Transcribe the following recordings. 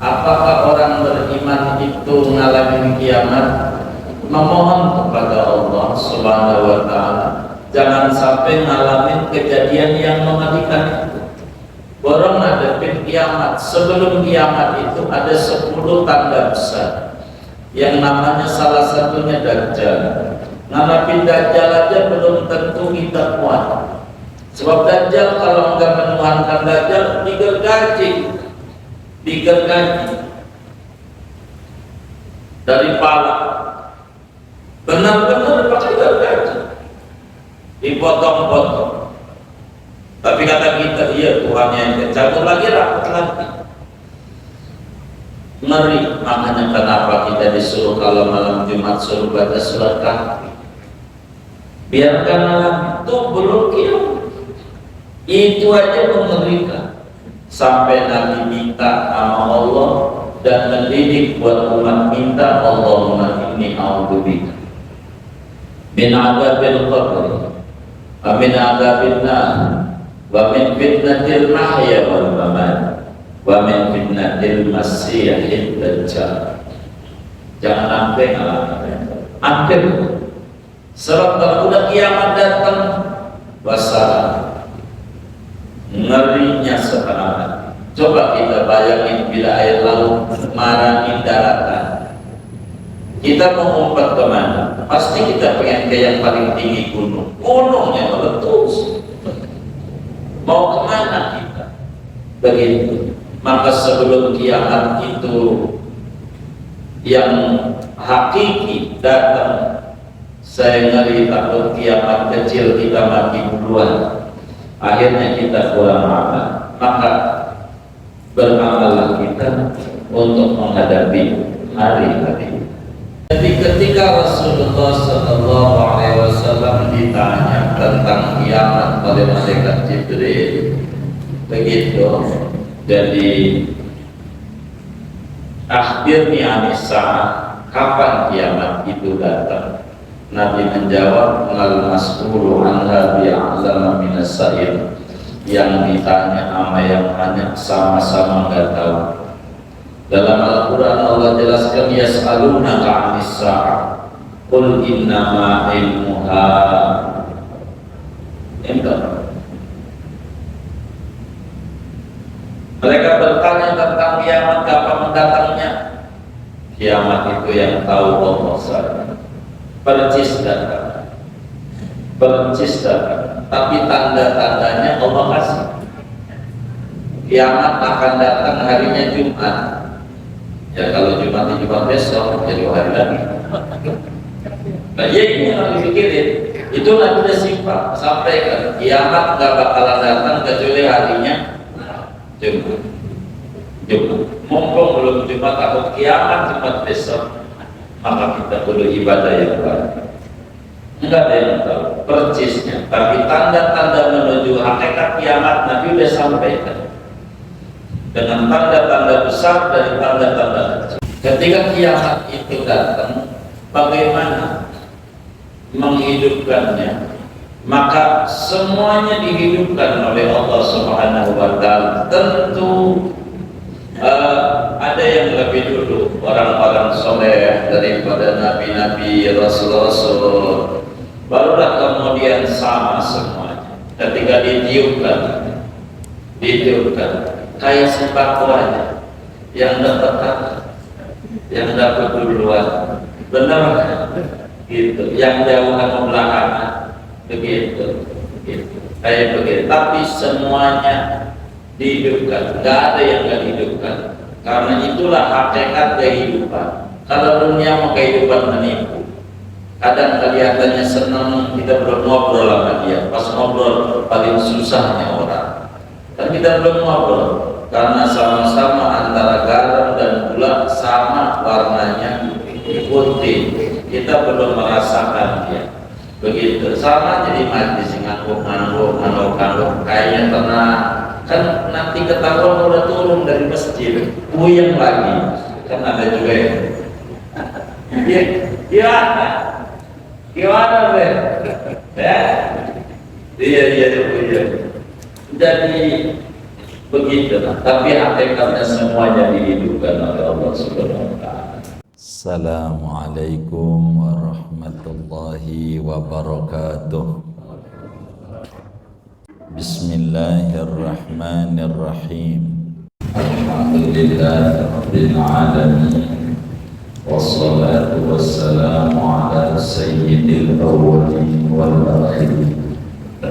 Apakah orang beriman itu mengalami kiamat? Memohon kepada Allah Subhanahu wa Ta'ala jangan sampai ngalamin kejadian yang mengerikan itu. Borong ngadepin kiamat. Sebelum kiamat itu ada 10 tanda besar yang namanya salah satunya Dajjal. Ngadepin Dajjal aja belum tentu kita kuat. Sebab Dajjal kalau enggak menuhankan Dajjal digergaji dari pala, benar-benar pakai gergaji, dipotong-potong. Tapi kata kita, iya Tuhan yang cabut lagi, rapat lagi. Ngeri. Makanya kenapa kita disuruh kalau malam Jumat suruh baca surat Kahfi. Biarkan malam itu belum kiamat. Itu aja mengerikan. Sampai Nabi minta sama Allah dan mendidik buat umat minta, Allahumma inni a'udzubika min adzabil qabr wa min adzabil nar wa min fitnatil mahya wal mamat wa min fitnatil masiihid dajjal. Jangan sampai ngalamin. Akhir sebab kalau udah kiamat datang, wassalam, ngerinya sekarang. Coba kita bayangin bila air laut marangi daratan, kita mau ngumpet kemana? Pasti kita pengen ke yang paling tinggi gunung. Gunungnya meletus. Mau kemana kita? Begitu. Maka sebelum kiamat itu yang hakiki datang, saya ngeri takut kiamat kecil kita mati duluan. Akhirnya kita kurang amal. Maka beramallah kita untuk menghadapi hari-hari. Jadi ketika Rasulullah SAW ditanya tentang kiamat oleh malaikat Jibril, begitu. Jadi akhirnya anis-sa'ah, kapan kiamat itu datang? Nabi menjawab, al-mas'ulu anha bi'a'lama minas sa'il. Yang ditanya sama yang hanya sama-sama nggak tahu. Dalam Al-Quran Allah jelaskan, yas'alunaka 'anis sa'ah qul innama ilmuha inda. Mereka bertanya tentang kiamat, kapan mendatangnya. Kiamat itu yang tahu Allah saja. Percis datang, tapi tanda-tandanya Allah kasih. Kiamat akan datang harinya Jumat. Ya kalau Jumat besok jadi hari lagi. Nah ini yang harus dipikirin. Itu Nabi udah simpel sampaikan, kiamat nggak bakalan datang kecuali harinya Jumat. Mumpung belum Jumat, takut kiamat Jumat besok, maka kita perlu ibadah yang baik. Enggak ada yang tahu persisnya, tapi tanda-tanda menuju hakikat kiamat Nabi sudah sampaikan dengan tanda-tanda besar dari tanda-tanda kecil. Ketika kiamat itu datang, bagaimana menghidupkannya? Maka semuanya dihidupkan oleh Allah Subhanahu wa Ta'ala. Tentu ada yang lebih dulu, orang-orang soleh daripada nabi-nabi, rasul-rasul. Barulah kemudian sama semuanya. Ketika ditiupkan kayak sembako aja, yang dapat duluan, benar gitu. Yang jauh atau belakangan, begitu. Kayak begitu. Tapi semuanya dihidupkan, nggak ada yang nggak dihidupkan, karena itulah hakikat kehidupan. Kalau dunia mau kehidupan menipu, kadang kelihatannya senang, kita belum ngobrol sama dia, pas ngobrol paling susahnya orang, dan kita belum ngobrol karena sama-sama antara garam dan gula sama warnanya putih, kita belum merasakan dia. Begitu sama jadi majlis ngangguk kayaknya tenang. Kan nanti ketahuan udah turun dari masjid, puyeng lagi. Kan ada juga ya. Gimana be? Ya, iya puyeng. Jadi begitulah. Tapi hakikatnya semuanya dihidupkan oleh Allah Subhanahu wa taala. Assalamualaikum warahmatullahi wabarakatuh. Bismillahirrahmanirrahim. Alhamdulillahirabbil alamin. Wassalatu wassalamu ala sayyidil awwalin wal akhirin.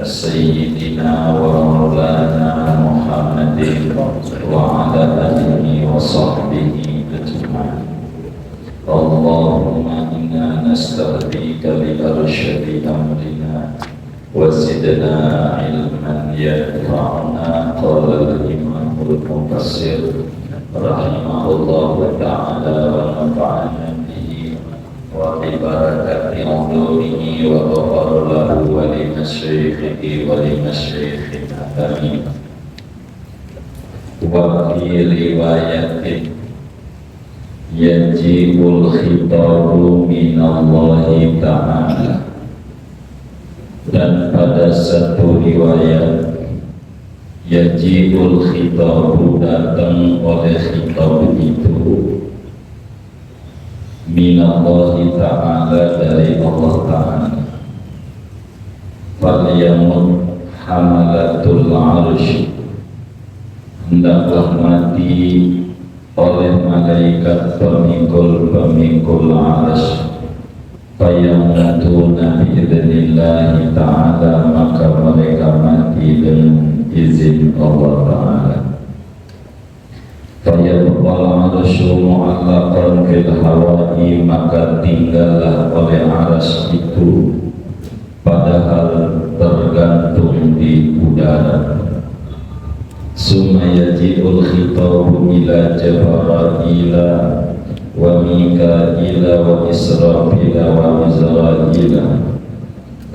Sayyidina wa maulana Muhammadin wa ala alihi wa sahbihi ajma'in. Allahumma inna nasta'dika li arsyadi amrina wa zidna ilman yanfa'una. Qala al-imam al-mufassir rahimahullahu ta'ala wa nafa'ana bihi wa bi barakati ulumihi wa ghafara lahu wa li masyayikhihi wa li masyayikhina amin. Wa fi riwayatin yaji'ul khitabu minallahi ta'ala, dan pada satu riwayat yaji'ul khitabu, datang oleh khitab itu minallahi ta'ala, dari Allah ta'ala. Falyamut hamalatul arsh, hendaklah mati oleh malaikat pemikul arsy. Fayamutuna bi'idhnillahi ta'ala, maka mereka mati dengan izin Allah ta'ala. Fayabqal arsyu mu'allaqan fil hawa'i, maka tinggallah oleh arsy itu padahal tergantung di udara. Summa yaji'ul khitabu ila Jabara'ila wa Mika'ila wa Israfila wa Mizra'ila.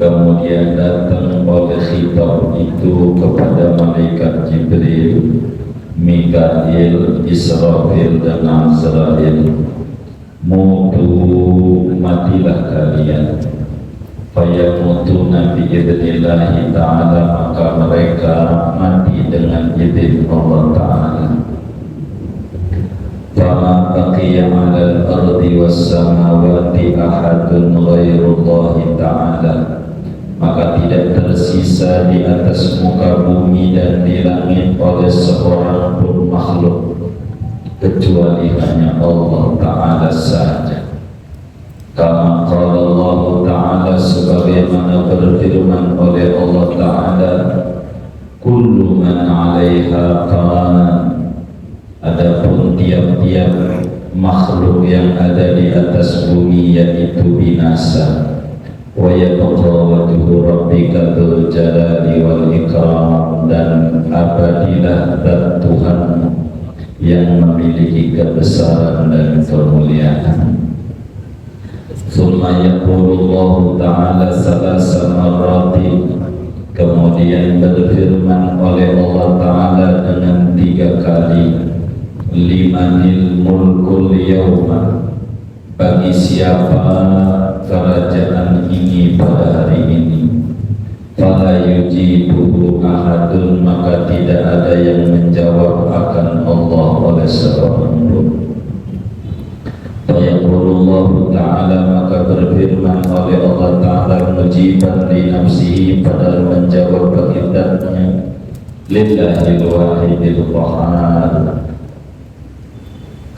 Kemudian datang oleh khitab itu kepada malaikat Jibril, Mika'il, Israfil dan Azrail. Mutu, matilah kalian. Fayamutuna bi'idhnillahi ta'ala, maka mereka mati dengan izin Allah ta'ala. Fama baqiya 'alal ardi was samawati ahadun ghairullahi ta'ala, maka tidak tersisa di atas muka bumi dan di langit oleh seorang pun makhluk kecuali hanya Allah ta'ala saja. Kama qala Allah ta'ala, sebagaimana berfirman oleh Allah ta'ala, kullu man 'alaiha fan, adapun tiap-tiap makhluk yang ada di atas bumi yaitu binasa. Wa yabqa wajhu rabbika dzul jalali wal ikram, dan abadilah zat Tuhanmu yang memiliki kebesaran dan kemuliaan. Summa yaqulullahu ta'ala salasa marratin, kemudian berfirman oleh Allah ta'ala dengan 3 kali, limanil mulkul yawma, bagi siapa kerajaan ini pada hari ini. Fala yujibuhu ahadun, maka tidak ada yang menjawab akan Allah oleh seorang pun. Fayaqulullahu ta'ala, maka berfirman oleh Allah ta'ala mujiban li nafsihi, padahal menjawab bagi zatnya, lillahil wahidil qahhar,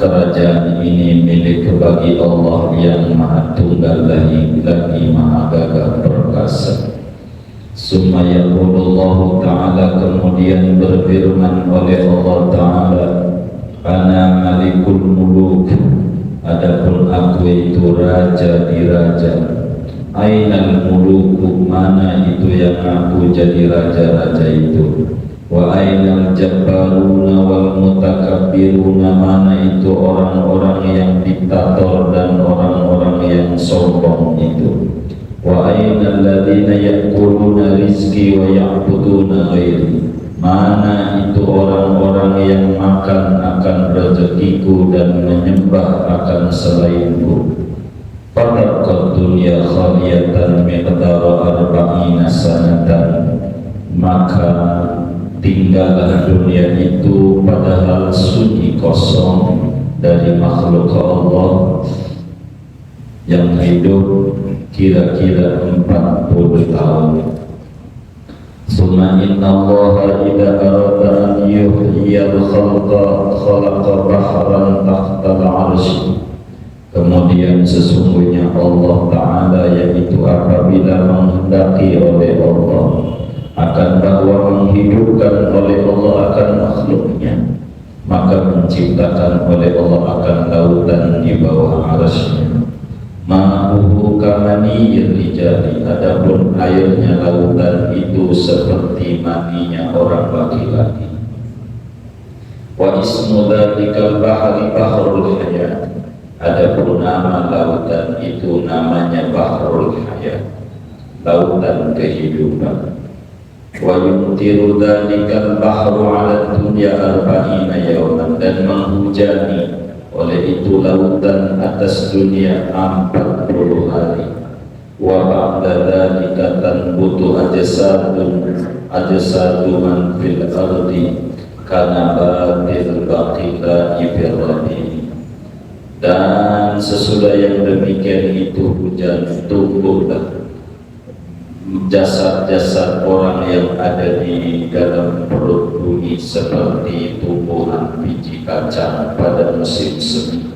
kerajaan ini milik bagi Allah yang maha tunggal lagi maha gagah perkasa. Summa yaqulullahu ta'ala, kemudian berfirman oleh Allah ta'ala, ana malikul muluk, adapun aku itu raja di raja. Ainal muluku, mana itu yang aku jadi raja-raja itu. Wa ainal jabbaruna wal mutakabbiruna, mana itu orang-orang yang diktator dan orang-orang yang sombong itu. Wa ainal ladzina ya'kuluna rizqi wa ya'buduna ghairi, mana itu orang-orang yang makan akan rezekiku dan menyembah akan selainku. Fataqqad dunya khaliyatan miqdara arba'ina sanatan, maka tinggallah dunia itu padahal sunyi kosong dari makhluk Allah yang hidup kira-kira 40 tahun. Summa inna Allah idha arada an yuhyiyal khalqa khalaqa bahran tahtal arshi. Kemudian sesungguhnya Allah Ta'ala yaitu apabila menghendaki oleh Allah akan bahwa menghidupkan oleh Allah akan makhluknya, maka menciptakan oleh Allah akan lautan di bawah arasnya. Ma'uhu kamaniyil rijali, adapun airnya lautan itu seperti maninya orang laki-laki. Wa ismu dhalikal bahri bahrul hayat, adapun nama lautan itu namanya bahrul hayat, lautan kehidupan. Wa yumtiru dhalikal bahru ala dunya arba'ina yawman, dan menghujani oleh itu lautan atas dunia 40 hari. Wa ba'da dzalika tanbutu ajsadun man fil ardi kana batil baqila ibirradi. Dan sesudah yang demikian itu hujan, tumbuhlah jasad-jasad orang yang ada di dalam perut bumi seperti tumbuhan biji kacang pada musim semi.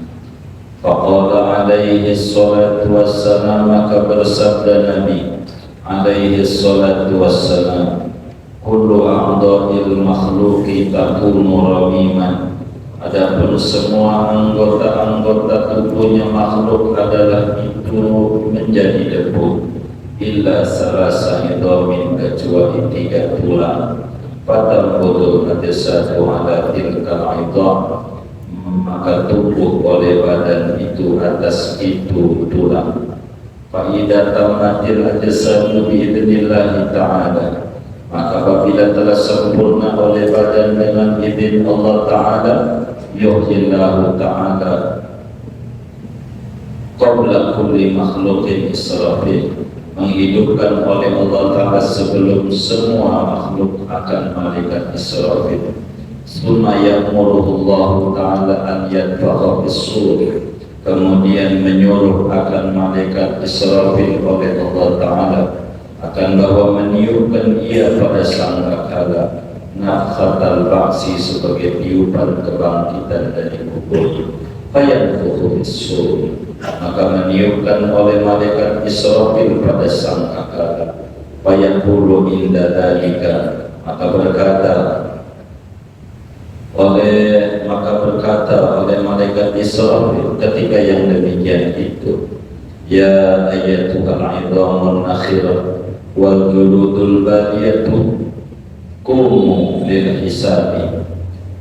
Faqala alaihi salatu wassalam, maka bersabda Nabi alaihi salatu wassalam, kullu a'dha'il makhluqi takunu ramiman, adapun semua anggota-anggota tubuhnya makhluk adalah itu menjadi debu, illa salasa idhamin, kecuali 3 tulang. Fatal bodoh ajsadu ala tilkal idham, maka tumbuh oleh badan itu atas itu tulang. Fa idza tamatil ajsadu bi idznillah ta'ala, maka apabila telah sempurna oleh badan dengan izin Allah Ta'ala, yuhyillahu ta'ala qabla kulli makhluqin Israfil, menghidupkan oleh Allah Ta'ala sebelum semua makhluk akan malaikat Israfil. Summa ya'muruhu Allah Ta'ala an yadfaqa bis-sur, kemudian menyuruh akan malaikat Israfil oleh Allah Ta'ala akan bahwa meniupkan ia pada sangkakala nafkhatal ba'si, sebagai tiupan kebangkitan dari kubur. Fayanfukhu bis-sur, maka meniupkan oleh malaikat Israfil pada sangkakala. Fayaqulu inda dzalika, maka berkata oleh malaikat Israfil ketika yang demikian itu, ya ayyatuhal idhamun nakhirah wal juludul baliyatu qumu lil hisabi,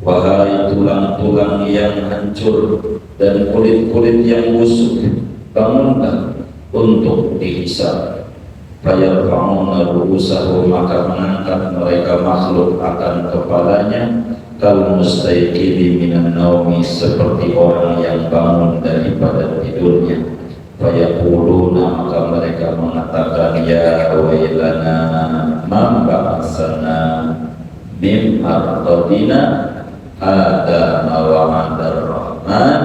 wahai tulang-tulang yang hancur dan kulit-kulit yang busuk, bangunlah untuk dihisab. Fayarfa'una ru'usahum, maka mengangkat mereka makhluk akan kepalanya, kal mustayqidhi minan naumi, seperti orang yang bangun daripada tidurnya. Fayaquluna, maka mereka mengatakan, ya wailana man ba'atsana min ardina hada mawa'adar rahman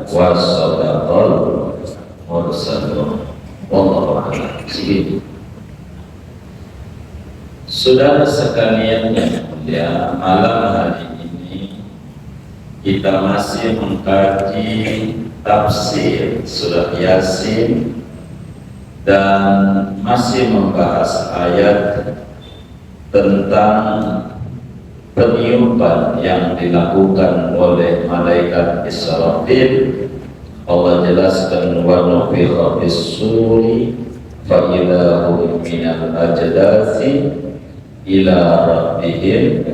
wa sadaqal mursalun. Wallahu a'lam. Segitu. Saudara sekalian yang mulia, malam hari ini kita masih mengkaji tafsir surah Yasin dan masih membahas ayat tentang peniupan yang dilakukan oleh malaikat Israfil. Allah jelaskan, wa nufikha bis-suri fa idza hum minal ajdasi ila rabbihim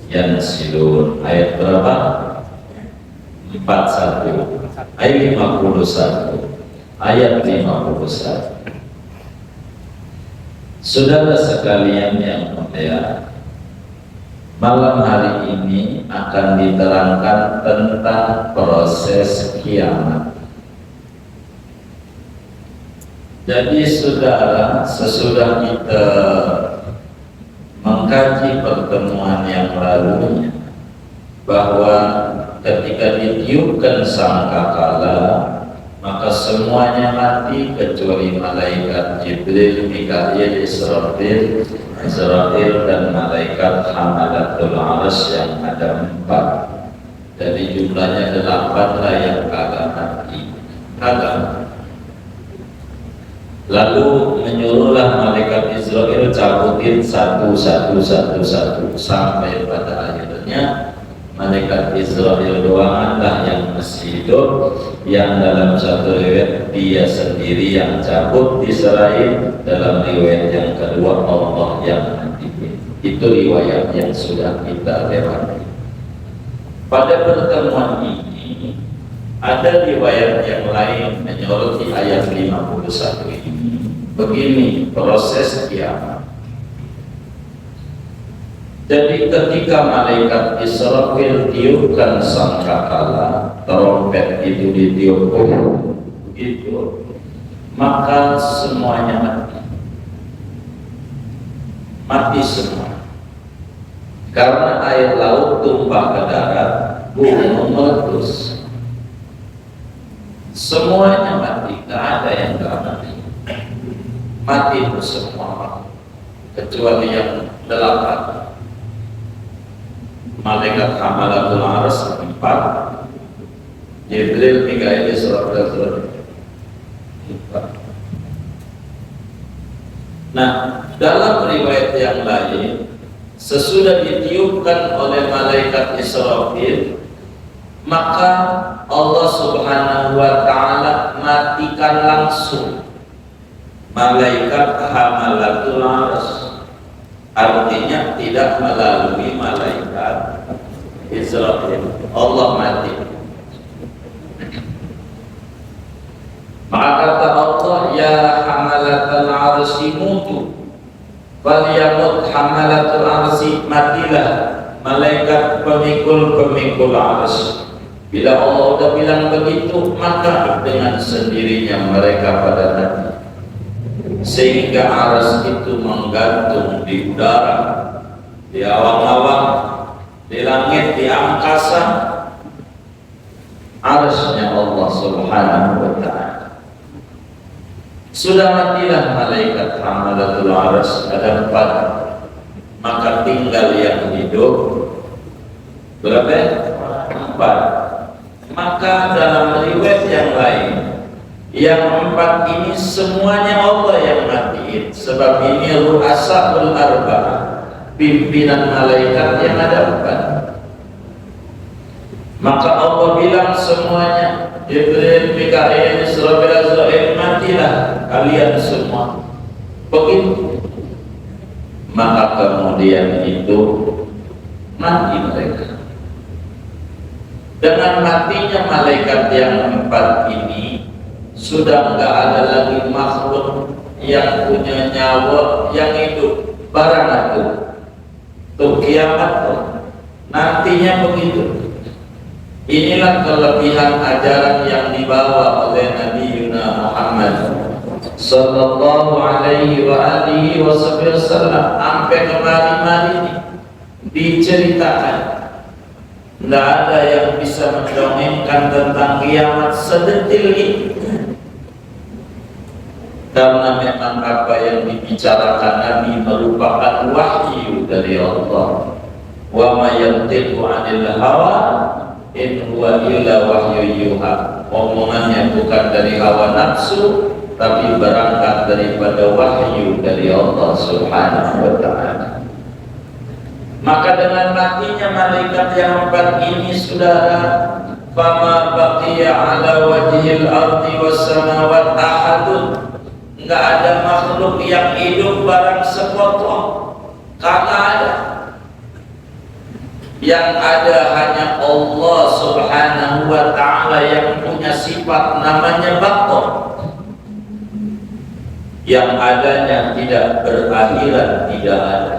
yansilun. Ayat berapa? 41. Ayat 51. Ayat 51. Saudara sekalian yang mulia, malam hari ini akan diterangkan tentang proses kiamat. Jadi saudara, sesudah kita mengkaji pertemuan zaman yang lalunya bahwa ketika ditiupkan sangkakala maka semuanya mati kecuali malaikat Jibril, Mikail, Israfil, dan malaikat Hamalatul Arsy yang ada 4. Dari jumlahnya 8 lah yang kagak mati. Lalu menyuruhlah malaikat Israel cabutin satu sampai pada akhirnya malaikat Israel doanganlah yang masih hidup, yang dalam satu riwayat dia sendiri yang cabut diserahin, dalam riwayat yang kedua Allah yang mati. Itu riwayat yang sudah kita lewati. Pada pertemuan ini ada riwayat yang lain menyoroti ayat 51 ini. Begini proses kiamat. Jadi ketika malaikat Israfil tiupkan sangkakala, trompet itu ditiup begitu, maka semuanya mati semua. Karena air laut tumpah ke darat, gunung meletus. Semuanya mati, tidak ada yang tidak mati. Mati itu semua, kecuali yang 8. Malaikat Hamalatul Arsy 4, Jibril, Mikail, Israfil 4. Nah, dalam riwayat yang lain, sesudah ditiupkan oleh malaikat Israfil, maka Allah Subhanahu wa Ta'ala matikan langsung malaikat Hamalatul Arsy. Artinya tidak melalui malaikat Israfil, Allah mati. Maka kata Allah, ya Hamalatul Arsy mutu, falyamut Hamalatul Arsy, matilah malaikat pemikul arsy. Bila Allah sudah bilang begitu, maka dengan sendirinya mereka pada mati. Sehingga arsy itu menggantung di udara, di awang-awang, di langit, di angkasa. Arsy-nya Allah Subhanahu wa Ta'ala. Sudah matilah malaikat Hamalatul Arsy, ada 4. Maka tinggal yang hidup berapa? 4. Maka dalam riwayat yang lain, yang 4 ini semuanya Allah yang matiin. Sebab ini ru'asaul arba'ah, pimpinan malaikat yang ada 4. Maka Allah bilang semuanya, Jibril, Mikail, Israfil, Azrail, matilah kalian semua. Begitu. Maka kemudian itu mati mereka. Dengan matinya malaikat yang 4 ini, sudah enggak ada lagi makhluk yang punya nyawa yang hidup. Barang itu kiamat tuh nantinya begitu. Inilah kelebihan ajaran yang dibawa oleh Nabi Muhammad sallallahu alaihi wa alihi wasallam. Sampai kemari-mari ini diceritakan, tidak ada yang bisa mendongengkan tentang kiamat sedetil ini. Karena memang apa yang dibicarakan Nabi merupakan wahyu dari Allah. Wa ma yantiqu 'anil hawa in huwa illa wahyu yuha. Omongannya bukan dari hawa nafsu, tapi berangkat daripada wahyu dari Allah Subhanahu wa Ta'ala. Maka dengan matinya malaikat yang 4 ini, saudara, fama baqiya ala wajhil ardi was samawati ahadun, enggak ada makhluk yang hidup barang sepotong, kagak ada. Yang ada hanya Allah Subhanahu wa Ta'ala yang punya sifat namanya baqa, yang adanya tidak berakhiran, tidak ada.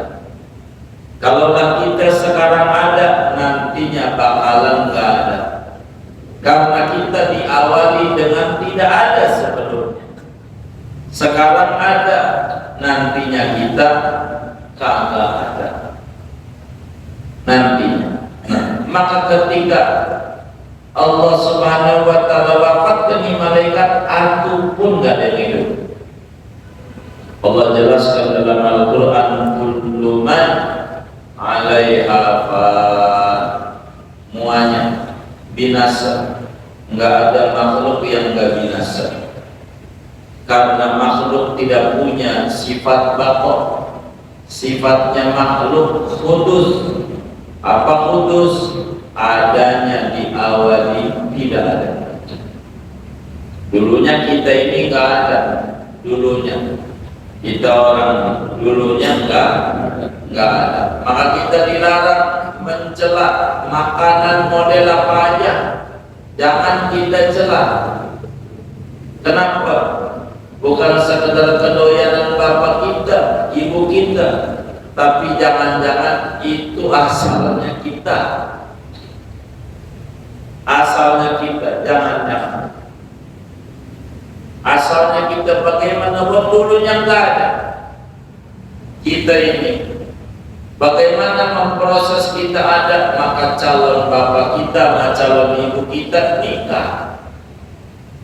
Kalaulah kita sekarang ada, nantinya bakalan nggak ada. Karena kita diawali dengan tidak ada sebelumnya. Sekarang ada, nantinya kita kagak ada. maka ketika Allah Subhanahu wa taala wafatkan malaikat, atu pun gak ada yang hidup. Allah jelaskan dalam Al-Quran, kullu man 'alaiha fan, muanya binasa, nggak ada makhluk yang nggak binasa, karena makhluk tidak punya sifat baqa. Sifatnya makhluk kudus. Apa kudus? Adanya di awali tidak ada. Dulunya kita ini nggak ada. Dulunya kita orang dulunya nggak ada. Maka kita dilarang mencela makanan model apa aja. Jangan kita cela. Kenapa? Bukan sekedar kedoyanan bapak kita, ibu kita, tapi jangan-jangan itu asalnya kita. Asalnya kita, jangan-jangan. Asalnya kita bagaimana? Dulunya nggak ada. Kita ini bagaimana memproses kita ada, maka calon bapak kita, calon ibu kita nikah.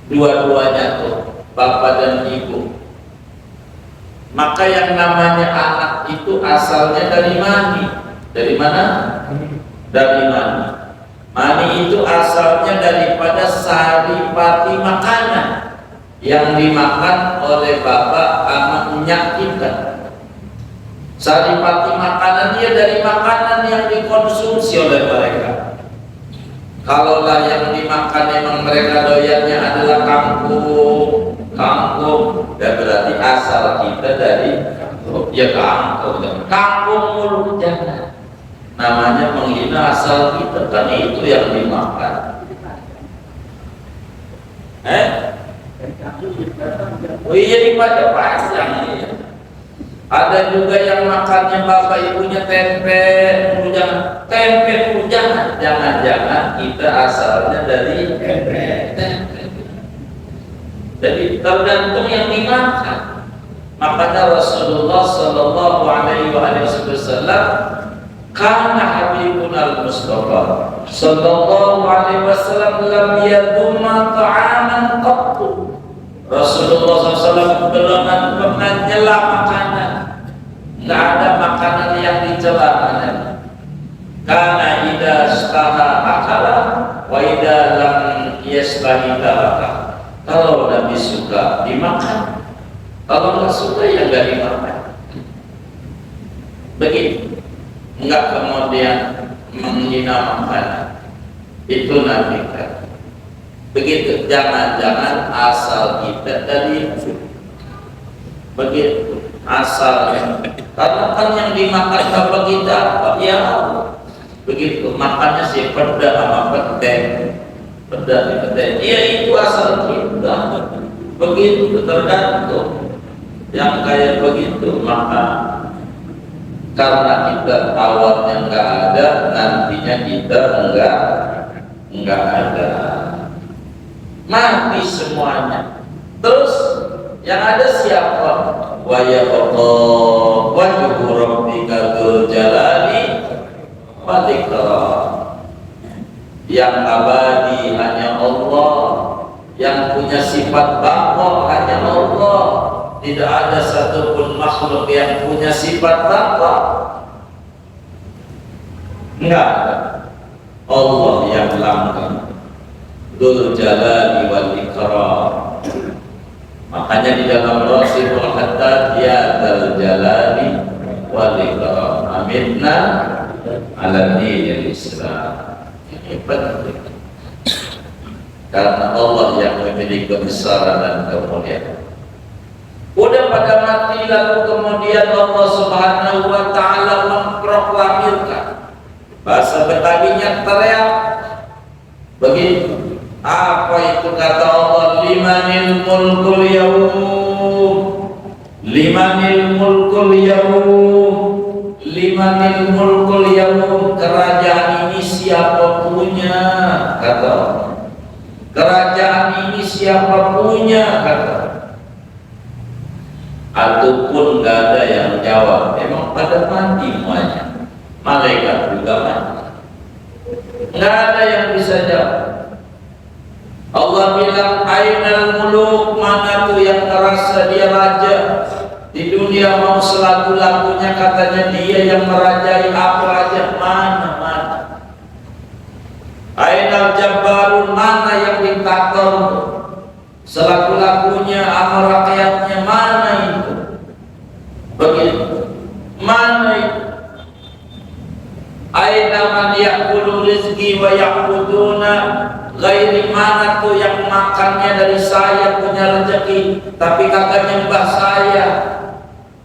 Dua-duanya tuh, bapak dan ibu. Maka yang namanya anak itu asalnya dari mani. Dari mana? Dari mani. Mani itu asalnya daripada saripati makanan yang dimakan oleh bapak sama minyak kita. Saripati makanan dia dari makanan yang dikonsumsi oleh mereka. Kalaulah yang dimakan memang mereka doyannya adalah kangkung, ya berarti asal kita dari ya kangkung mulu, jangan. Namanya menghina asal kita, kan itu yang dimakan. Oh iya, dibaca panjang ya. Ada juga yang makannya bapak ibunya tempe, jangan tempe, jangan kita asalnya dari tempe. Jadi tergantung yang dimakan. Makanya Rasulullah Sallallahu Alaihi Wasallam, karena Habibun al-Mustafa Sallallahu Alaihi Wasallam lam yadumma ta'aman qattu. Rasulullah SAW belum pernah nyela makanan. Nggak ada makanan yang dicela. Karena idza istaha akala wa idza lam yastahi taraka. Kalau Nabi suka dimakan, kalau nggak suka ya nggak dimakan. Begitu. Nggak kemudian menghina makanan. Itu Nabi kan. Begitu, jangan-jangan asal kita dari begitu asalnya. Karena kan yang dimakan bapak kita apa? Ya begitu, makannya si perda sama pedeng, ya itu asal kita. Begitu, tergantung yang kayak begitu. Maka karena kita awalnya nggak ada, nantinya kita nggak ada, mati semuanya. Terus yang ada siapa? Wa yabqa wajhu rabbika dzul jalali wal ikram. Yang abadi hanya Allah, yang punya sifat baqa hanya Allah. Tidak ada satupun makhluk yang punya sifat baqa. Enggak ada. Allah yang langgeng, dzul jalali wal ikram. Makanya di dalam Rasulul Haddad, ya dzul jalali wal ikram aminna ala dinil Islam. Ini penting, karena Allah yang memiliki kebesaran dan kemuliaan. Udah pada mati, lalu kemudian Allah Subhanahu wa ta'ala memproklamirkan, bahasa Betawinya teriak begitu. Apa itu kata Allah? Limanil mulkul yaum, limanil mulkul yaum, limanil mulkul yaum. Kerajaan ini siapa punya? Kata Allah. Kerajaan ini siapa punya? Kata Allah. Ataupun gak ada yang jawab, emang pada mati semuanya. Malaikat juga mati. Nggak ada yang bisa jawab. Allah bilang, ainal muluk, mana tuh yang merasa dia raja di dunia, mau selaku-lakunya katanya dia yang merajai apa aja, mana. Ainal jabbarun, mana yang diktator selaku-lakunya sama rakyatnya, mana itu? Begitu, mana itu? Aina man ya'kulu rizki wa ya'buduna ghairi, mana tuh yang makannya dari saya punya rezeki tapi kagak nyembah saya,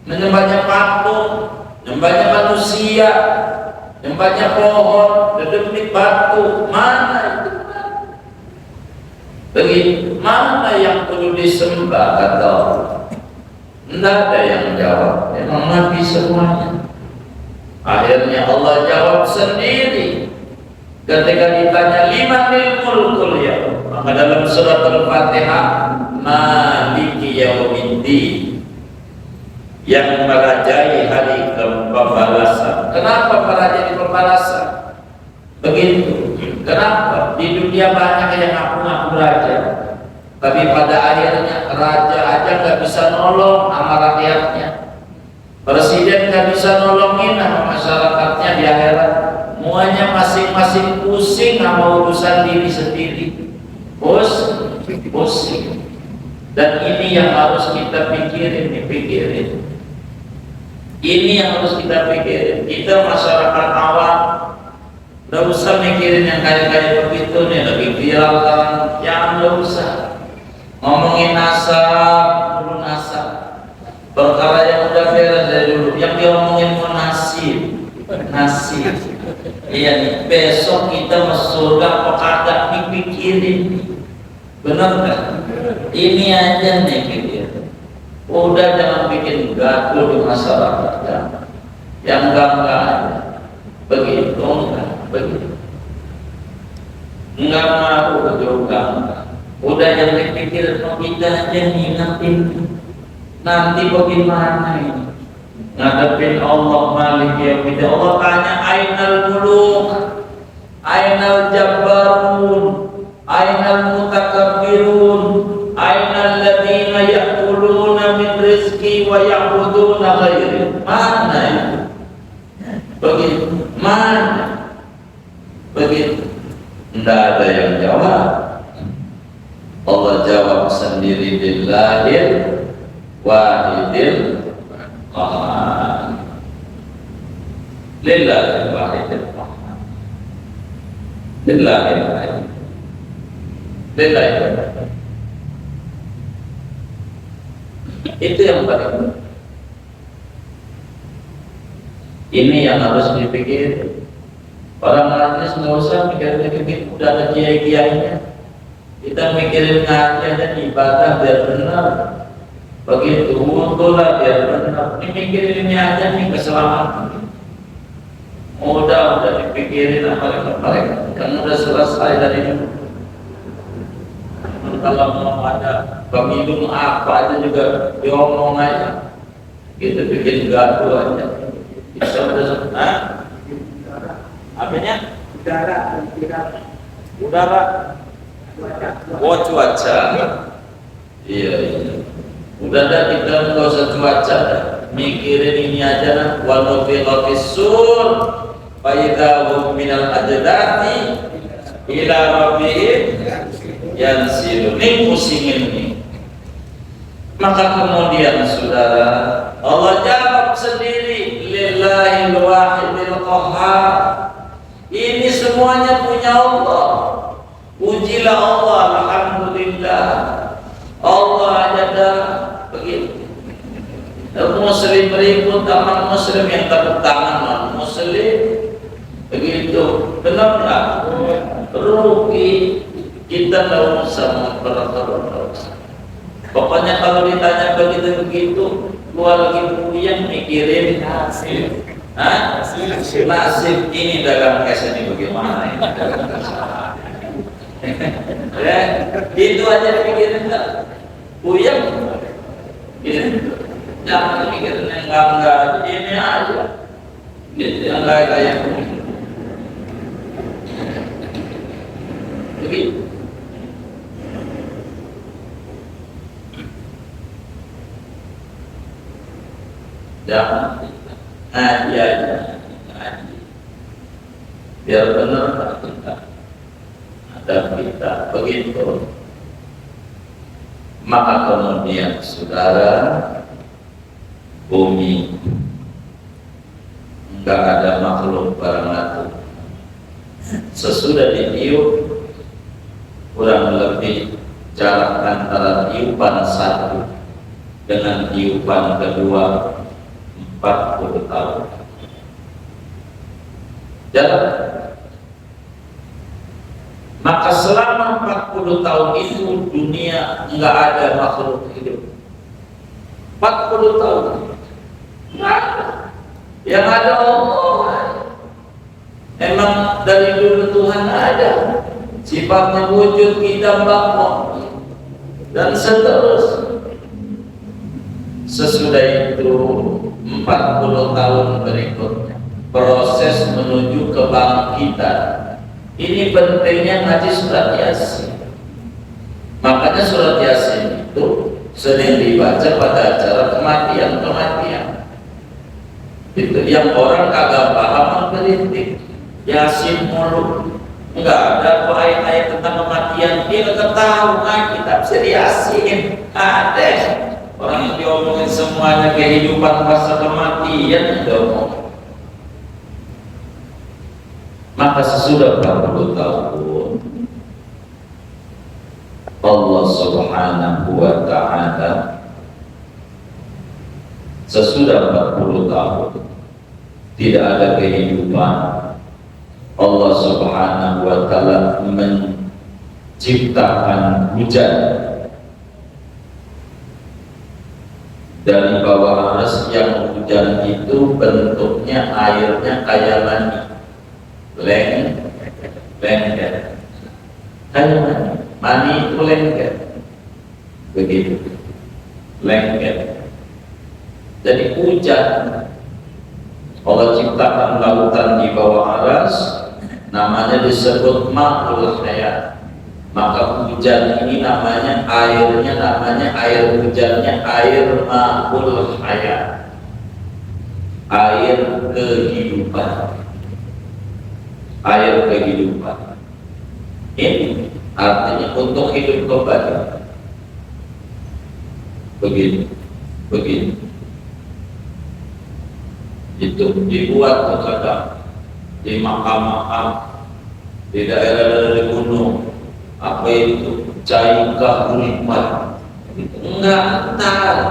menyembahnya patung, nyembahnya manusia, nyembahnya pohon, dedemit batu, mana itu? Begitu, mana yang perlu disembah kata Allah? Tidak ada yang jawab, memang Nabi semuanya. Akhirnya Allah jawab sendiri ketika ditanya limanil mulkul ya, maka dalam surat Al-Fatihah, Maliki Yaumiddin, yang merajai hari pembalasan. Kenapa merajai pembalasan? Begitu. Kenapa? Di dunia banyak yang ngaku-ngaku raja, tapi pada akhirnya raja aja nggak bisa nolong sama rakyatnya. Presiden nggak bisa nolongin sama masyarakatnya di akhirat. Semuanya masing-masing pusing sama urusan diri sendiri. Pusing. Dan ini yang harus kita pikirin. Ini yang harus kita pikirin. Kita masyarakat awam nggak usah mikirin yang kayak begitu nih, lagi viral kan, jangan, nggak usah ngomongin nasab, dulu nasab. Perkara yang udah beres dari dulu, yang diomongin mau nasib. Iya nih, besok kita masuk surga apa kagak dipikirin, bener kan? Ini aja nih pikir. Udah jangan bikin gaduh di masyarakat kan? Yang enggak begitu, begitu. Enggak mau juga. Udah jangan dipikir, kita aja ngingetin. Nanti bagaimana ini ngadepin Allah Malik Yaumiddin? Allah tanya, ainal muluk, ainal jabbarun, ainal mutakabbirun, ainal ladzina ya'kuluna min rizki wa ya'buduna ghairi. Mana itu? Begitu. Mana? Begitu. Tidak ada yang jawab. Allah jawab sendiri, billahil wahidil qahhar. Lillahil wahidil qahhar. Lillahil wahidil. Itu yang paling. Ini yang harus dipikir. Orang majlis nggak usah mikirin, udah ada kiai-kiainya. Kita mikirin ngaji dan ibadah biar benar. Begitu wudhulah biar benar. Ini mikirin ini aja nih, keselamatan. Udah dipikirin mereka kan udah selesai dari ini. Kalau mau ada pemilu apa aja juga diomong aja. Kita bikin gaduh aja. Bisa udah apanya? Udara. Oh, cuaca. Iya. Udah dah, kita nggak usah cuaca, mikirin ini aja lah. Walau filofis sur, faidahum minal ajdati ila rabbihim yansilun. Ini pusingin nih. Maka kemudian saudara, Allah jawab sendiri, lillahil wahidil qahhar. Ini semuanya punya Allah. Pujilah Allah, alhamdulillah. Allah ada begitu. Muslim berikut taman muslim yang tepuk tangan non muslim begitu, benar nggak? Rugi kita nggak usah memperkeruh. Pokoknya kalau ditanya begitu gua lagi puyeng mikirin nasib. Nasib ini dagang es ini bagaimana ini? Ya, itu aja dipikirin nggak? Puyeng, gitu. Jangan mikirin yang enggak, ini aja. Gitu yang kayak begitu. Jangan ngaji aja, ngaji. Biar benar kita ada kita begitu. Maka kemudian saudara, bumi enggak ada makhluk barangan. Sesudah ditiup, kurang lebih jarak antara tiupan satu dengan tiupan kedua 40 tahun. Jarak. Maka selama 40 tahun itu dunia enggak ada makhluk hidup. 40 tahun enggak ada. Yang ada Allah. Emang dari dulu Tuhan ada, sifatnya wujud, kita bakal dan seterusnya. Sesudah itu 40 tahun berikutnya proses menuju kebangkitan. Ini pentingnya ngaji surat Yasin. Makanya surat Yasin itu sering dibaca pada acara kematian. Itu yang orang kagak paham mengkritik. Yasin mulu, enggak ada ayat-ayat tentang kematian. Dia kagak tahu kitab seri Yasin ada. Orang diomongin semuanya kehidupan masa kematian diomong. Maka sesudah 40 tahun Allah Subhanahu wa ta'ala, sesudah 40 tahun tidak ada kehidupan, Allah Subhanahu wa ta'ala menciptakan hujan dari bawah aras, yang hujan itu bentuknya airnya kayak mani, lengket, kayak mani itu lengket, begitu, lengket. Jadi hujan, Allah ciptakan lautan di bawah aras, namanya disebut ma'ul hayat. Maka hujan ini namanya, airnya namanya, air hujannya air ma'ul hayat, air kehidupan, air kehidupan. Ini artinya untuk hidup kembali. Begitu. Itu dibuat terkadang di makam-makam di daerah gunung, apa itu caika nikmat, enggak tahu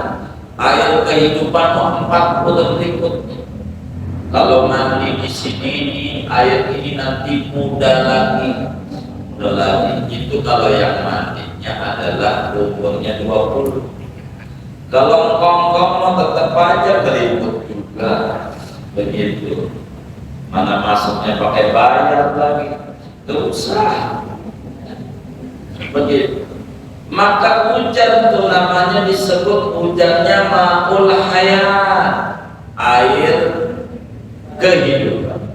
air kehidupan 40 berikutnya. Kalau mandi di sini ini, air ini nanti muda lagi. Itu kalau yang mandinya adalah umurnya 20. Kalau engkong-engkong mau tetap aja berikut juga, begitu. Mana masuknya pakai bayar lagi, usah. Begitu. Maka hujan itu namanya disebut hujannya ma'ul hayat, air kehidupan.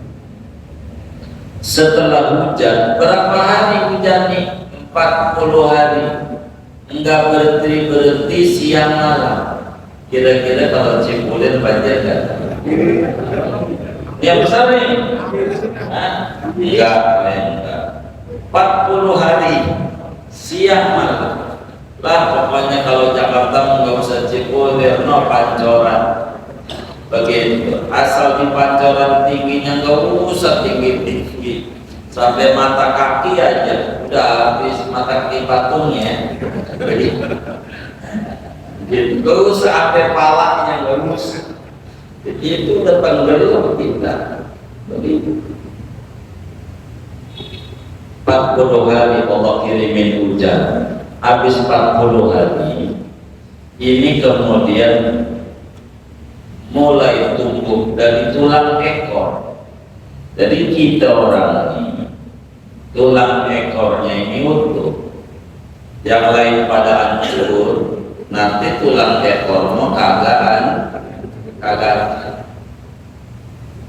Setelah hujan, berapa hari hujan nih? 40 hari. Enggak berhenti siang malam. Kira-kira kalau Cipulir banjir kan? Yang besar nih? Enggak. 40 hari siang malam. Lah pokoknya kalau Jakarta nggak usah Cipulir, no Pancoran. Begitu. Asal di Pancoran tingginya nggak usah tinggi-tinggi, sampai mata kaki aja udah habis mata kaki patungnya. Gitu. Gak usah sampai palanya, nggak usah. Itu udah tenggelam kita. Begitu. 40 hari Allah kirimin hujan. Habis 40 hari ini kemudian mulai tumbuh dari tulang ekor. Jadi kita orang ini tulang ekornya ini utuh, yang lain pada hancur, nanti tulang ekormu kagak.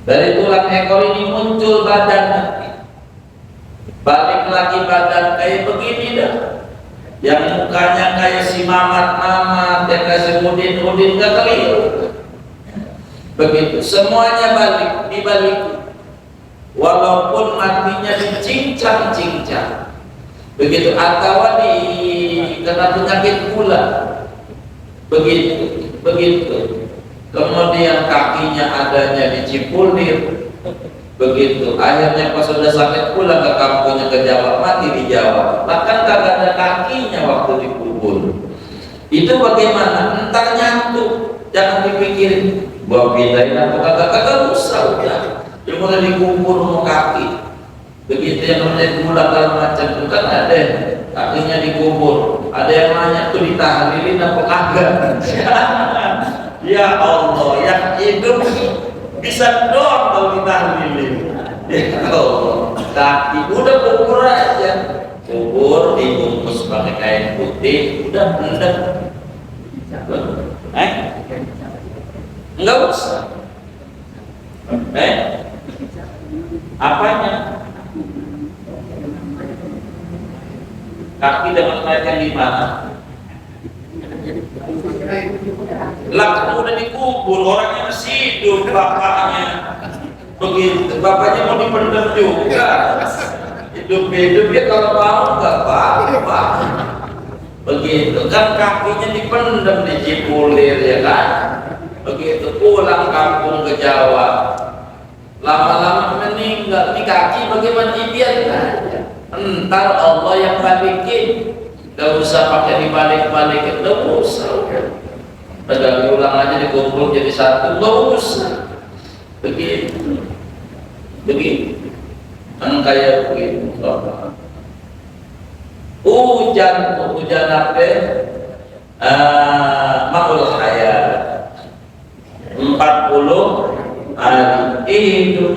Dari tulang ekor ini muncul badan nanti. balik lagi badan kayak begini dah, yang mukanya kayak si Mamat, yang kasih Udin gak keliru. Begitu, semuanya dibalik, walaupun matinya dicincang-cincang, begitu, atau kena penyakit gula, begitu. Kemudian kakinya adanya dicipulir, begitu. Akhirnya pas sudah sakit pulang ke kampungnya ke Jawa, mati di Jawa. Bahkan kagak ada kakinya waktu dikubur. Itu bagaimana? Entar nyantuk, jangan dipikirin. Gua pindahin atau kagak usah udah. Dia mulai dikubur mau kaki. Begitu yang namanya gula segala macam itu kan ada kakinya dikubur. Ada yang nanya tuh ditahlilin apa kagak? Ya Allah, yang hidup bisa doang kalau ditahlilin. Ya Allah, kaki udah kubur aja. Kubur dibungkus pakai kain putih, udah endek. Enggak usah. Apanya? Kaki dengan mayat di mana? Lah kan udah dikubur, orangnya masih hidup, bapaknya. Begitu, bapaknya mau dipendam juga. Hidup ya kalau mau nggak apa-apa. Begitu kan kakinya dipendam, dicipulir ya kan. Begitu pulang kampung ke Jawa, lama-lama meninggal. Di kaki bagaimana dibiarkan aja. Entar Allah yang balikin. Gak usah pakai dibalik-balikin, gak usah. Padahal diulang aja, dikumpul jadi satu, gak usah. Begitu. Kan kayak begitu. Hujan apa? Maul hayat 40 hari hidup,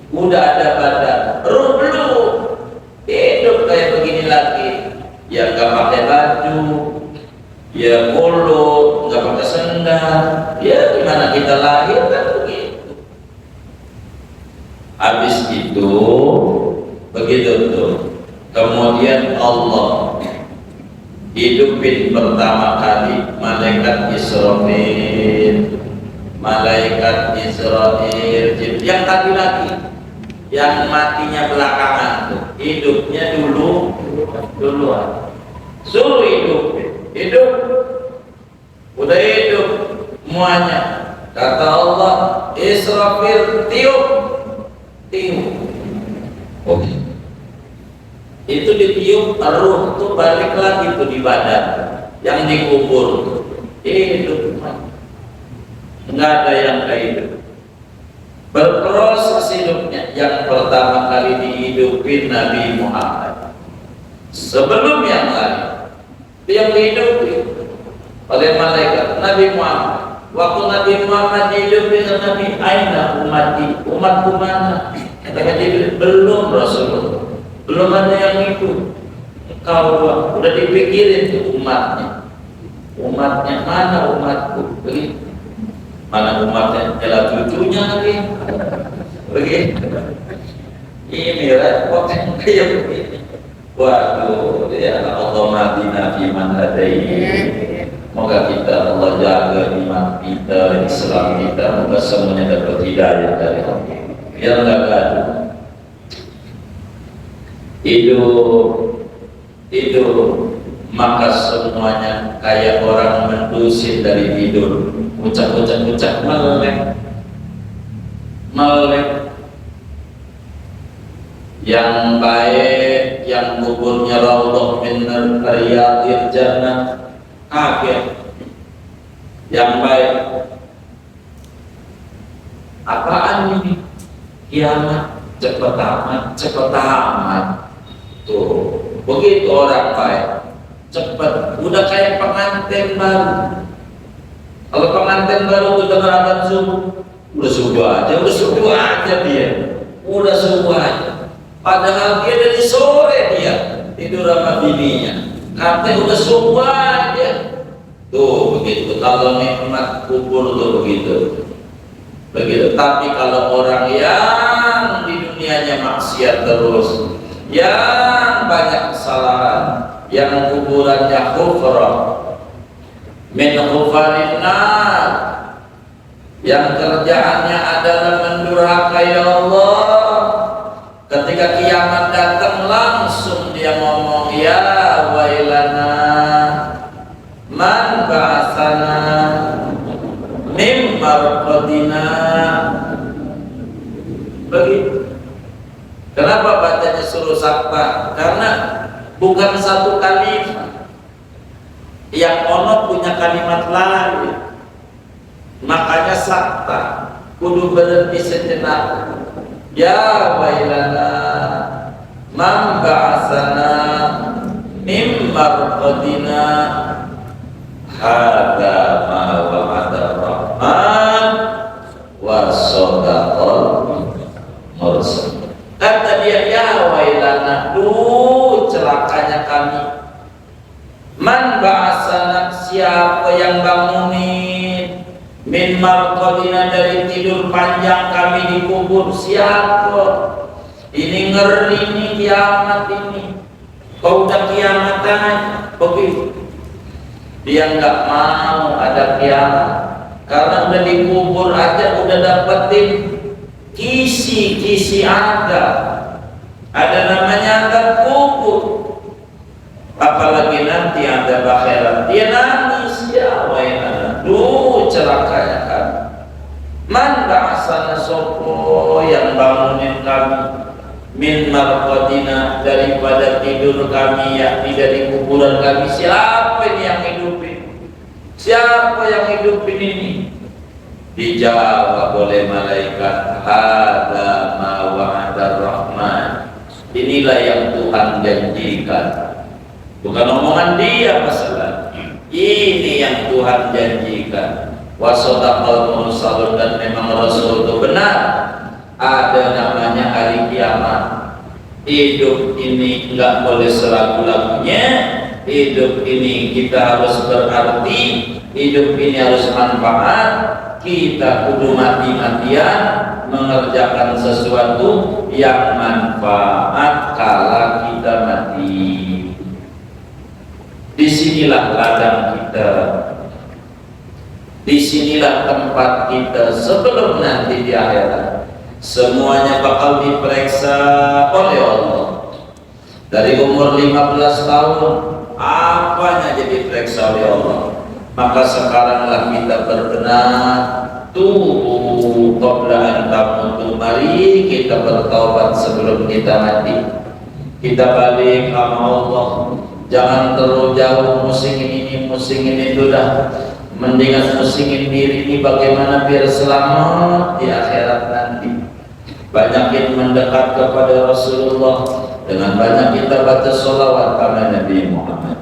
udah ada badan, ruh belum hidup kayak begini lagi. Ya nggak pakai baju, ya polo, nggak pakai sendal, ya gimana kita lahir kan begitu. Habis itu begitu tuh, kemudian Allah hidupin pertama kali malaikat Israfil, yang tadi lagi, yang matinya belakangan tuh, hidupnya duluan. Suruh hidup, udah hidup semuanya. Kata Allah, Israfil tiup. Oke. Itu ditiup, ruh tuh balik lagi tuh di badan yang dikubur tuh. Hidup, nggak ada yang kayak hidup. Berproses hidupnya. Yang pertama kali dihidupin Nabi Muhammad. Sebelum yang lain, yang dihidupi oleh malaikat Nabi Muhammad. Waktu Nabi Muhammad dihidupin Nabi, aina umatku mana? Kata Jibril, belum Rasulullah, belum ada yang itu. Kau udah dipikirin tuh umatnya mana umatku? Begitu. Mana umatnya? Jalan cucunya lagi. Begitu. Ini repot yang kayak begini. Waduh, ya Allah madina fi man hadain. Moga kita Allah jaga iman kita, Islam kita, moga semuanya dapat hidayah dari Allah. Biar enggak gaduh. Hidup maka semuanya kayak orang mendusin dari tidur, ucap melek. Yang baik, yang kuburnya raudhah min riyadil jannah, kaget. Yang baik, apaan ini? Kiamat cepet amat. Tuh, begitu orang baik, cepet. Udah kayak pengantin baru. Kalau pengantin baru tuh dengar adzan subuh, udah subuh aja dia. Padahal dia dari sore dia tidur sama bininya. Katanya udah subuh aja. Tuh begitu. Kalau nikmat kubur tuh begitu. Tapi kalau orang yang di dunianya maksiat terus, yang banyak kesalahan, yang kuburannya hufrah min hufarin nar, yang kerjaannya adalah mendurhakai Allah. Ketika kiamat datang langsung dia ngomong, ya wailana man ba'atsana min marqadina. Begitu. Kenapa bacanya suruh sakta? Karena bukan satu kalimat. Yang ono punya kalimat lain. Makanya sakta kudu berhenti sejenak. Ya wailana man ba'atsana min marqadina hadza ma wa'ada rahman wa sadaqal mursal. Kata dia, ya wailana, celakanya kami. Man ba'atsana, siapa yang bangunin min marqadina, dari tidur panjang kami dikubur. Siapa? Ini ngeri nih kiamat ini. Kau udah kiamat aja. Begitu. Dia nggak mau ada kiamat karena udah dikubur aja udah dapetin kisi ada namanya ada kubur, apalagi nanti ada akhirat. Dia nangis, ya wailana, celakanya kan. Man ba'atsana, sopo yang bangunin kami min marqadina, daripada tidur kami, yakni dari kuburan kami. Siapa ini yang hidupin? Siapa yang hidupin ini? Dijawab oleh malaikat, hadza ma wa'ada rahman, inilah yang Tuhan janjikan. Bukan omongan dia masalah, ini yang Tuhan janjikan. Wa sadaqal mursalun, dan memang Rasul itu benar. Ada namanya hari kiamat. Hidup ini enggak boleh seragu-ragunya. Hidup ini kita harus berarti, hidup ini harus manfaat. Kita kudu mati-matian mengerjakan sesuatu yang manfaat kala kita mati. Disinilah ladang kita, disinilah tempat kita sebelum nanti di akhirat. Semuanya bakal diperiksa oleh Allah. Dari umur 15 tahun apanya jadi diperiksa oleh Allah. Maka sekaranglah kita berbenah, tubuh qabla an tamutu, mari kita bertaubat sebelum kita mati. Kita balik sama Allah. Jangan terlalu jauh musingin ini, musingin itu dah. Mendingan musingin diri ini bagaimana biar selamat di akhirat nanti. Banyakin mendekat kepada Rasulullah, dengan banyak kita baca sholawat pada Nabi Muhammad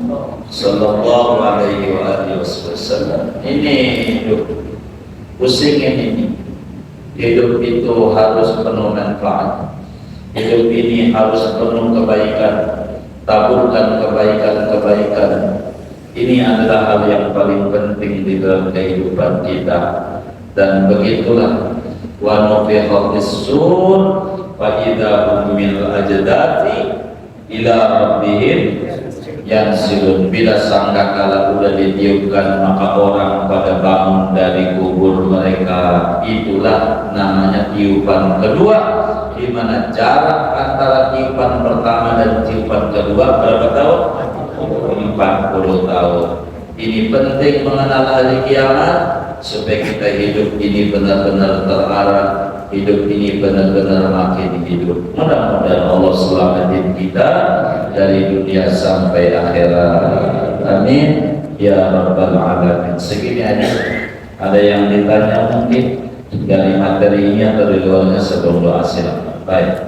sallallahu alaihi wasallam. Ini hidup, pusingin ini. Hidup itu harus penuh manfaat. Hidup ini harus penuh kebaikan. Taburkan kebaikan-kebaikan. Ini adalah hal yang paling penting di dalam kehidupan kita. Dan begitulah wa nufiha fis-sur fa idza hum min al-ajdati ila rabbihim yansilun. Bila sangkakala sudah ditiupkan, maka orang pada bangun dari kubur mereka. Itulah namanya tiupan kedua, di mana jarak antara tiupan pertama dan tiupan kedua berapa tahun? 40 tahun. Ini penting mengenal hari kiamat supaya kita hidup ini benar-benar terarah, hidup ini benar-benar makin hidup. Mudah-mudahan Allah selamatin kita dari dunia sampai akhirat. Amin ya rabbal alamin. Segini aja. Ada yang ditanya mungkin dari materinya atau di luarnya sebelum doa, silakan. Baik.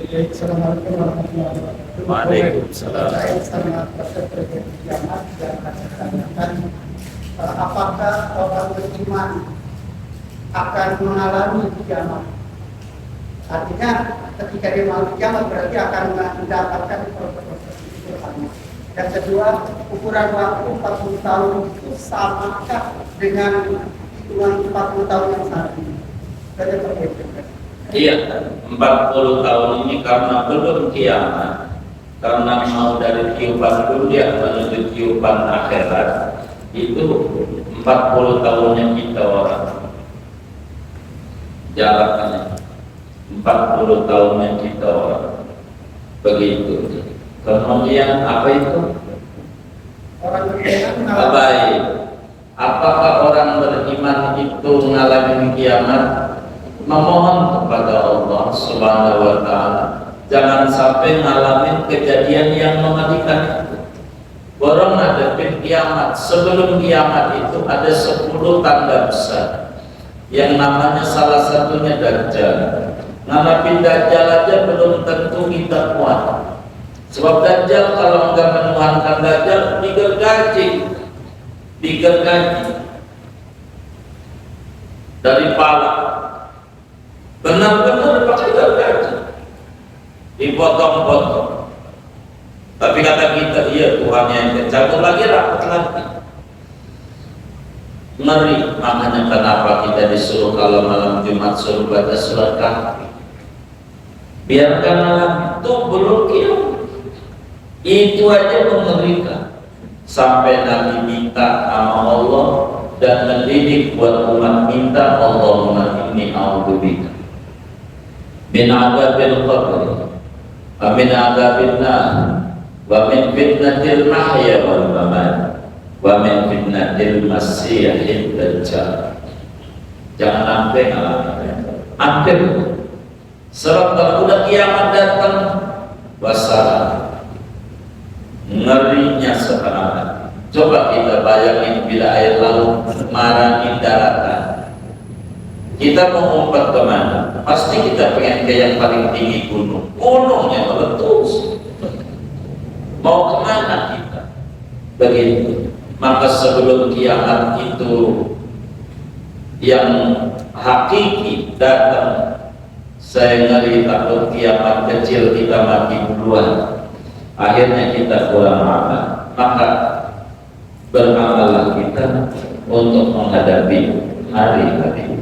Assalamualaikum warahmatullahi wabarakatuh. Waalaikumsalam. Saya sangat terkejut kiamat dan tanyakan apakah orang beriman akan mengalami kiamat? Artinya ketika dia mengalami kiamat berarti akan mendapatkan proses itu bersama. Yang kedua, ukuran waktu 40 tahun itu samakah dengan hitungan 40 tahun yang saat ini? Saya terkejut. Iya, 40 tahun ini karena belum kiamat, karena mau dari tiupan dunia menuju tiupan akhirat, itu 40 tahunnya kita orang jalannya, 40 tahunnya kita orang begitu. Kemudian apa itu? Orang beriman Baik. Apakah orang beriman itu mengalami kiamat? Memohon kepada Allah Subhanahu wa Ta'ala, jangan sampai ngalamin kejadian yang mengerikan itu. Borong ada kiamat. Sebelum kiamat itu ada 10 tanda besar, yang namanya salah satunya Dajjal. Ngadapin Dajjal aja belum tentu kita kuat. Sebab Dajjal kalau enggak menuhankan Dajjal digergaji dari pala, benar-benar pakai gergaji, dipotong-potong. Tapi kata kita, iya Tuhan yang cabut lagi, rapat lagi. Ngeri. Makanya kenapa kita disuruh kalau malam Jumat suruh baca surat Kahfi. Biarkan malam itu belum kiamat. Itu aja mengerikan. Sampai Nabi minta sama Allah dan mendidik buat umat minta, Allahumma inni a'udzubika min adzabil qabr wa min adzabin nar wa min fitnatil mahya wal mamat wa min fitnatil masiihid dajjal. Jangan sampai ngalamin. Akhir sebab udah kiamat datang, wassalam. Ngerinya sekarang. Coba kita bayangin bila air laut marangi daratan, kita mau ngumpet kemana? Pasti kita pengen ke yang paling tinggi gunung. Gunungnya meletus. Mau kemana kita? Begitu. Maka sebelum kiamat itu yang hakiki datang, saya ngeri takut kiamat kecil kita mati duluan. Akhirnya kita kurang amal, maka beramallah kita untuk menghadapi hari-hari.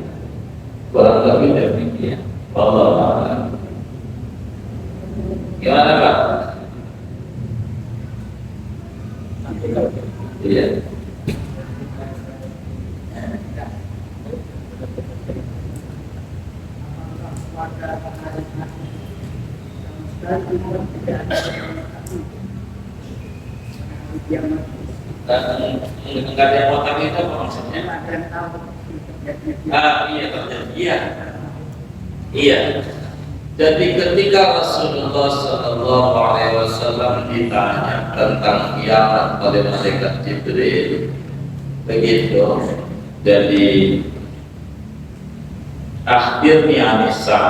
Kurang lebih demikian. Wallahu a'lam. Gimana Pak? Iya. Enggak ada yang mau tanya itu apa maksudnya? Iya. Iya. Jadi ketika Rasulullah SAW ditanya tentang kiamat oleh malaikat Jibril, begitu. Jadi akhirnya Anissa,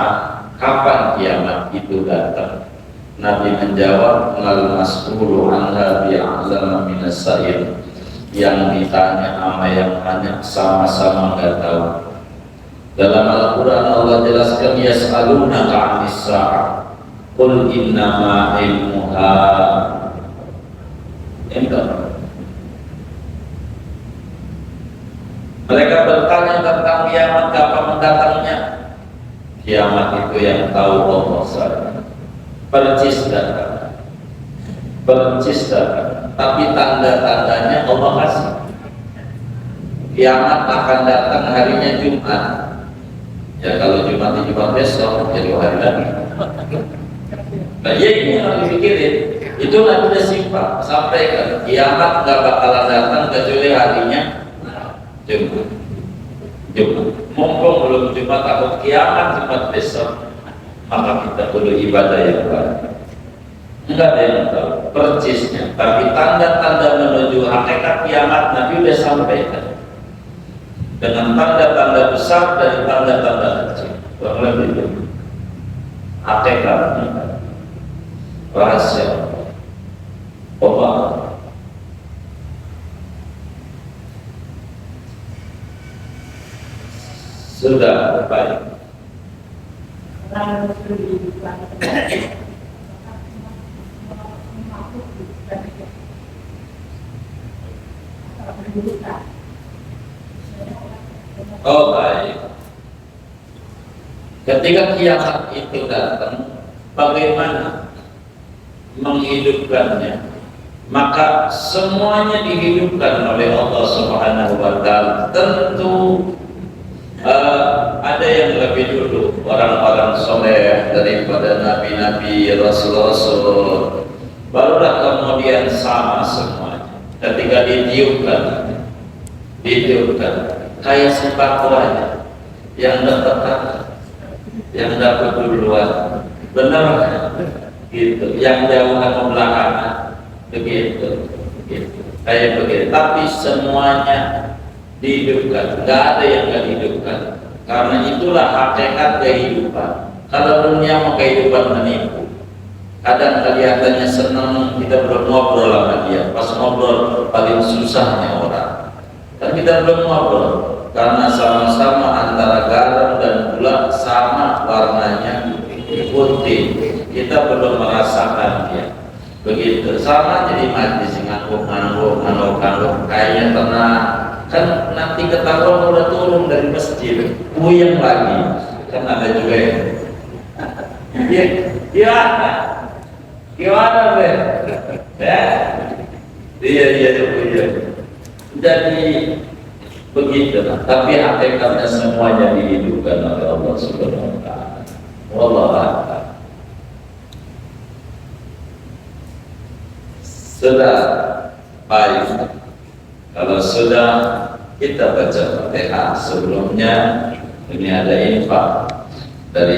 kapan kiamat itu datang? Nabi menjawab, mal mas'ulu anha bi'a'lama minas sa'il. Yang ditanya sama yang tanya sama-sama enggak tahu. Dalam Al-Quran Allah jelaskan, yas'alunaka 'anis sa'ah qul innama ilmuha inda. Mereka bertanya tentang kiamat, kapan mendatangnya. Kiamat itu yang tahu Allah saja. Percis datang, tapi tanda-tandanya Allah kasih. Kiamat akan datang harinya Jumat. Ya kalau Jumat itu Jumat besok, jadi hari lagi. Nah ya ini yang harus dipikirin. Itu Nabi udah simpel sampaikan, kiamat nggak bakalan datang kecuali harinya Jumat. Mumpung belum Jumat atau kiamat Jumat besok, maka kita perlu ibadah yang baik. Enggak ada yang tahu persisnya, tapi tanda-tanda menuju hakikat kiamat Nabi sudah sampaikan dengan tanda-tanda besar dari tanda-tanda kecil. Kurang lebih itu hakikatnya, rahasia Allah. Sudah baik. Oh baik. Ketika kiamat itu datang, bagaimana menghidupkannya? Maka semuanya dihidupkan oleh Allah Subhanahu wa Ta'ala. Tentu ada yang lebih dulu, orang-orang soleh daripada nabi-nabi, rasul-rasul. Barulah kemudian sama semuanya. Ketika ditiupkan kayak sembako aja, yang dapat duluan, benar gitu. Yang jauh atau belakangan, begitu. Kayak begitu. Tapi semuanya dihidupkan, nggak ada yang nggak dihidupkan. Karena itulah hakikat kehidupan. Kalau dunia mau kehidupan menipu, kadang kelihatannya senang, kita belum ngobrol sama dia. Pas ngobrol paling susahnya orang. Kan kita belum ngobrol, karena sama-sama antara garam dan gula sama warnanya putih. Kita belum merasakan dia. Begitu. Sama jadi majlis ngangguk, kayaknya tenang. Kan nanti ketahuan udah turun dari masjid, puyeng lagi. Kan ada juga ya. Gimana Ben? Ya? Iya. Jadi begitu. Tapi hakikatnya semuanya dihidupkan oleh Allah Subhanahu wa Ta'ala. Wallahu a'lam. Sudah baik. Kalau sudah kita baca Fatihah sebelumnya, ini ada infak dari